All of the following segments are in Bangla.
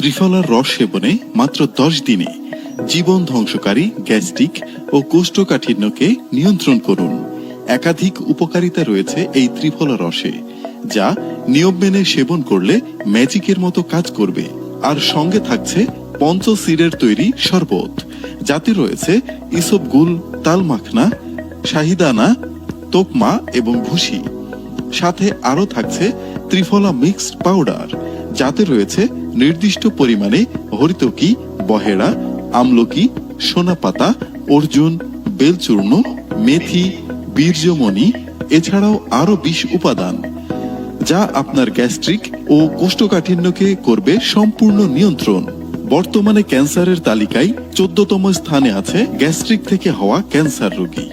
ত্রিফলার রস সেবনে মাত্র 10 দিনে জীবন ধ্বংসকারী গ্যাস্ট্রিক ও কোষ্ঠকাঠিন্যকে নিয়ন্ত্রণ করুন। একাধিক উপকারিতা রয়েছে এই ত্রিফলা রসে, যা নিয়ম মেনে সেবন করলে ম্যাজিকের মতো কাজ করবে। আর সঙ্গে থাকছে পঞ্চসিরের তৈরি শরবত, যাতে রয়েছে ইসবগুল, তালমাখনা, শাহিদানা, তোকমা এবং ভুসি। সাথে আরও থাকছে ত্রিফলা মিক্সড পাউডার, যাতে রয়েছে নির্দিষ্ট পরিমাণে হরিতকি, বহেড়া, আমলকি, সোনাপাতা, অর্জুন, বেলচূর্ণ, মেথি, বীর্যমণি, এছাড়াও আরও 20 উপাদান, যা আপনার গ্যাস্ট্রিক ও কোষ্ঠকাঠিন্যকে করবে সম্পূর্ণ নিয়ন্ত্রণ। বর্তমানে ক্যান্সারের তালিকায় 14তম স্থানে আছে গ্যাস্ট্রিক থেকে হওয়া ক্যান্সার রোগী।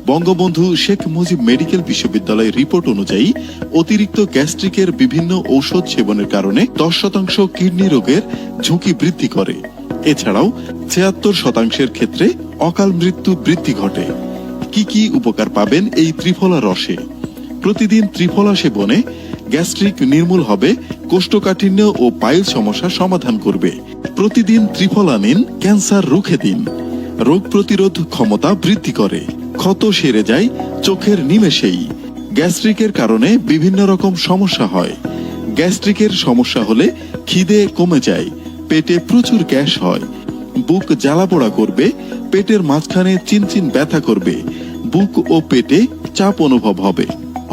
বঙ্গবন্ধু শেখ মুজিব মেডিকেল বিশ্ববিদ্যালয়ের রিপোর্ট অনুযায়ী অতিরিক্ত গ্যাস্ট্রিকের বিভিন্ন ঔষধ সেবনের কারণে 10% কিডনি রোগের ঝুঁকি বৃদ্ধি করে। এছাড়াও 76% ক্ষেত্রে অকাল মৃত্যু বৃদ্ধি ঘটে। কি কি উপকার পাবেন এই ত্রিফলা রসে? প্রতিদিন ত্রিফলা সেবনে গ্যাস্ট্রিক নির্মূল হবে, কোষ্ঠকাঠিন্য ও পাইল সমস্যা সমাধান করবে। প্রতিদিন ত্রিফলা নিন, ক্যান্সার রুখে দিন। রোগ প্রতিরোধ ক্ষমতা বৃদ্ধি করে, ক্ষত সেরে যায় চোখের নিমেষেই। গ্যাস্ট্রিকের কারণে বিভিন্ন রকম সমস্যা হয়। গ্যাস্ট্রিকের সমস্যা হলে খিদে কমে যায়, পেটে প্রচুর গ্যাস হয়, বুক জ্বালাপোড়া করবে, পেটের মাঝখানে চিনচিন ব্যথা করবে, বুক ও পেটে চাপ অনুভব হবে,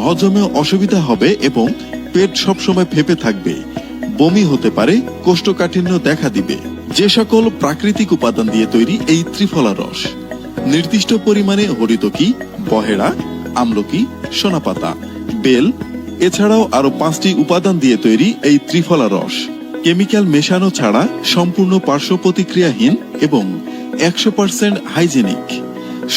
হজমে অসুবিধা হবে এবং পেট সবসময় ফেপে থাকবে, বমি হতে পারে, কোষ্ঠকাঠিন্য দেখা দিবে। যে সকল প্রাকৃতিক উপাদান দিয়ে তৈরি এই ত্রিফলা রস, নির্দিষ্ট পরিমাণে হরিতকি, বহেড়া, আমলকি, সোনাপাতা, বেল, এছাড়াও আরো 5টি উপাদান দিয়ে তৈরি এই ত্রিফলা রস কেমিক্যাল মেশানো ছাড়া সম্পূর্ণ পার্শ্ব প্রতিক্রিয়াহীন এবং 100% হাইজেনিক,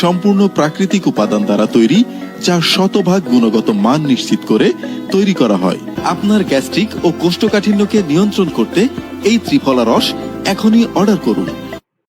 সম্পূর্ণ প্রাকৃতিক উপাদান দ্বারা তৈরি, যা শতভাগ গুণগত মান নিশ্চিত করে তৈরি করা হয়। আপনার গ্যাস্ট্রিক ও কোষ্ঠকাঠিন্যকে নিয়ন্ত্রণ করতে এই ত্রিফলা রস এখনই অর্ডার করুন।